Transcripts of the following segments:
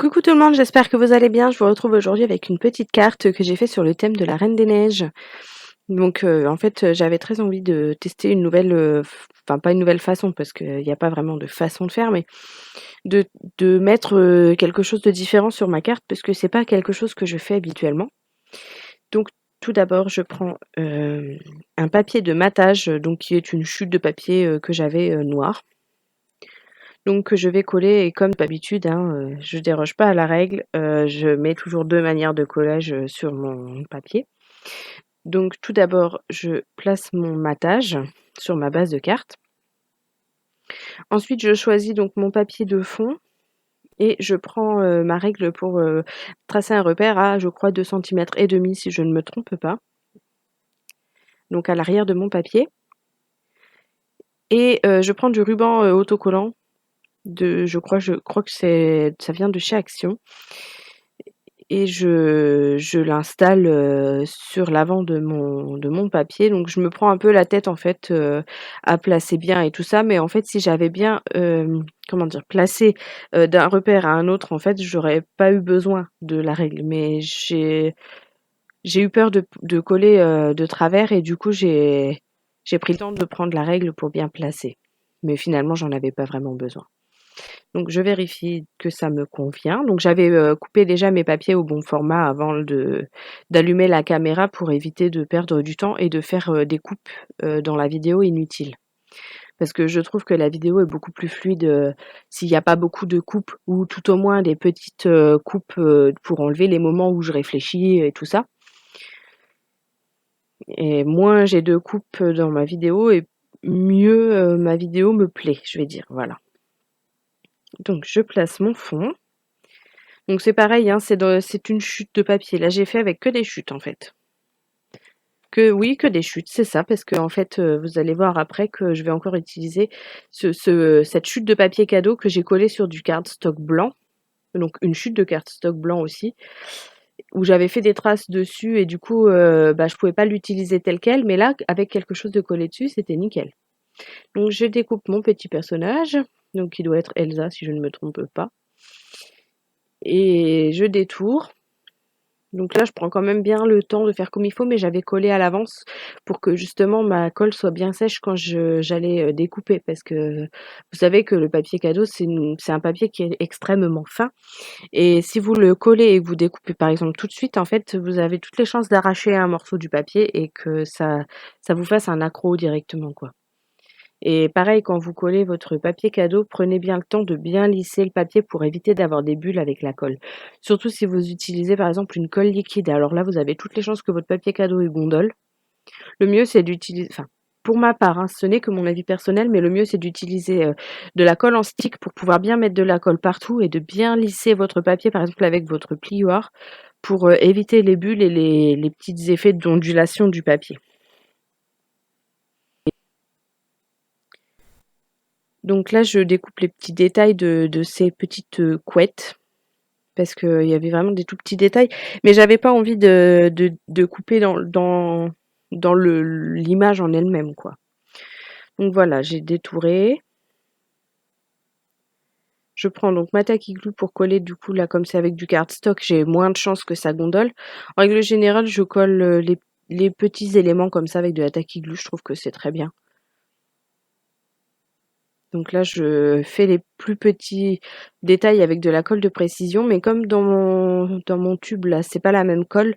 Coucou tout le monde, j'espère que vous allez bien. Je vous retrouve aujourd'hui avec une petite carte que j'ai fait sur le thème de la Reine des Neiges. Donc en fait, j'avais très envie de tester une nouvelle, enfin pas une nouvelle façon parce qu'il n'y a pas vraiment de façon de faire, mais de, de mettre quelque chose de différent sur ma carte parce que c'est pas quelque chose que je fais habituellement. Donc tout d'abord, je prends un papier de matage, donc qui est une chute de papier que j'avais noire. Donc que je vais coller et comme d'habitude, hein, je déroge pas à la règle, je mets toujours 2 manières de collage, sur mon papier. Donc tout d'abord, je place mon matage sur ma base de carte. Ensuite, je choisis donc mon papier de fond et je prends, ma règle pour, tracer un repère à, je crois, 2,5 cm si je ne me trompe pas. Donc à l'arrière de mon papier et je prends du ruban, autocollant je crois que ça vient de chez Action. Et je l'installe, sur l'avant de mon papier. Donc je me prends un peu la tête en fait, à placer bien et tout ça. Mais en fait, si j'avais bien, comment dire? Placé, d'un repère à un autre, en fait, j'aurais pas eu besoin de la règle. Mais j'ai eu peur de coller, de travers et du coup, j'ai pris le temps de prendre la règle pour bien placer. Mais finalement, j'en avais pas vraiment besoin. Donc je vérifie que ça me convient. Donc j'avais, coupé déjà mes papiers au bon format avant de d'allumer la caméra pour éviter de perdre du temps et de faire, des coupes, dans la vidéo inutiles. Parce que je trouve que la vidéo est beaucoup plus fluide, s'il y a pas beaucoup de coupes ou tout au moins des petites, coupes, pour enlever les moments où je réfléchis et tout ça. Et moins j'ai de coupes, dans ma vidéo et mieux, ma vidéo me plaît, je vais dire, voilà. Donc je place mon fond. Donc c'est pareil, hein, c'est une chute de papier. Là, j'ai fait avec que des chutes, en fait. Que des chutes, c'est ça, parce que en fait, vous allez voir après que je vais encore utiliser cette chute de papier cadeau que j'ai collée sur du cardstock blanc, donc une chute de cardstock blanc aussi, où j'avais fait des traces dessus et du coup, bah, je pouvais pas l'utiliser tel quel, mais là, avec quelque chose de collé dessus, c'était nickel. Donc je découpe mon petit personnage, donc qui doit être Elsa si je ne me trompe pas, et je détourne. Donc là, je prends quand même bien le temps de faire comme il faut, mais j'avais collé à l'avance pour que justement ma colle soit bien sèche quand j'allais découper. Parce que vous savez que le papier cadeau, c'est un papier qui est extrêmement fin. Et si vous le collez et que vous découpez par exemple tout de suite, en fait, vous avez toutes les chances d'arracher un morceau du papier et que ça vous fasse un accroc directement, quoi. Et pareil, quand vous collez votre papier cadeau, prenez bien le temps de bien lisser le papier pour éviter d'avoir des bulles avec la colle. Surtout si vous utilisez par exemple une colle liquide. Alors là, vous avez toutes les chances que votre papier cadeau il gondole. Le mieux, c'est d'utiliser, enfin, pour ma part, hein, ce n'est que mon avis personnel, mais le mieux, c'est d'utiliser de la colle en stick pour pouvoir bien mettre de la colle partout et de bien lisser votre papier, par exemple avec votre plioir, pour éviter les bulles et les petits effets d'ondulation du papier. Donc là, je découpe les petits détails de ces petites couettes parce qu'il y avait vraiment des tout petits détails, mais j'avais pas envie de couper dans l'image en elle-même, quoi. Donc voilà, j'ai détouré. Je prends donc ma tacky glue pour coller, du coup, là, comme c'est avec du cardstock, j'ai moins de chances que ça gondole. En règle générale, je colle les petits éléments comme ça avec de la tacky glue, je trouve que c'est très bien. Donc là, je fais les plus petits détails avec de la colle de précision, mais comme dans mon tube là, c'est pas la même colle,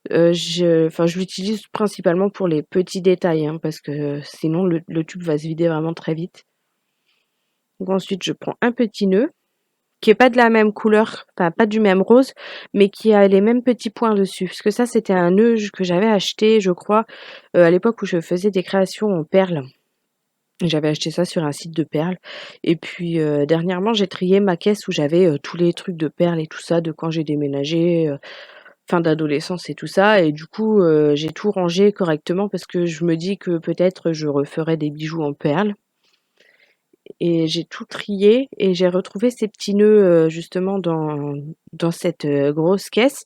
je l'utilise principalement pour les petits détails, hein, parce que sinon le tube va se vider vraiment très vite. Donc ensuite, je prends un petit nœud qui est pas de la même couleur, enfin pas du même rose, mais qui a les mêmes petits points dessus. Parce que ça, c'était un nœud que j'avais acheté, je crois, à l'époque où je faisais des créations en perles. J'avais acheté ça sur un site de perles et puis, dernièrement, j'ai trié ma caisse où j'avais, tous les trucs de perles et tout ça de quand j'ai déménagé, fin d'adolescence et tout ça et du coup, j'ai tout rangé correctement parce que je me dis que peut-être je referai des bijoux en perles et j'ai tout trié et j'ai retrouvé ces petits nœuds, justement dans cette, grosse caisse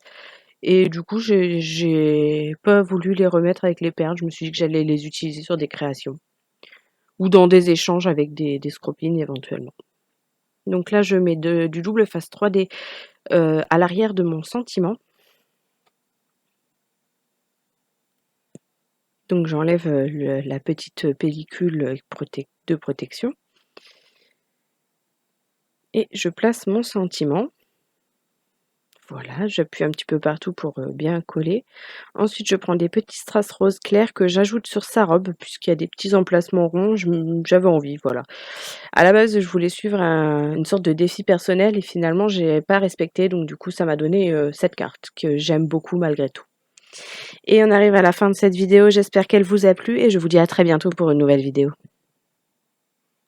et du coup, j'ai pas voulu les remettre avec les perles. Je me suis dit que j'allais les utiliser sur des créations ou dans des échanges avec des scropines éventuellement. Donc là, je mets du double face 3D à l'arrière de mon sentiment. Donc j'enlève la petite pellicule de protection. Et je place mon sentiment. Voilà, j'appuie un petit peu partout pour bien coller. Ensuite, je prends des petits strass rose clair que j'ajoute sur sa robe, puisqu'il y a des petits emplacements ronds, j'avais envie, voilà. À la base, je voulais suivre une sorte de défi personnel et finalement, j'ai pas respecté, donc du coup, ça m'a donné cette carte que j'aime beaucoup malgré tout. Et on arrive à la fin de cette vidéo, j'espère qu'elle vous a plu et je vous dis à très bientôt pour une nouvelle vidéo.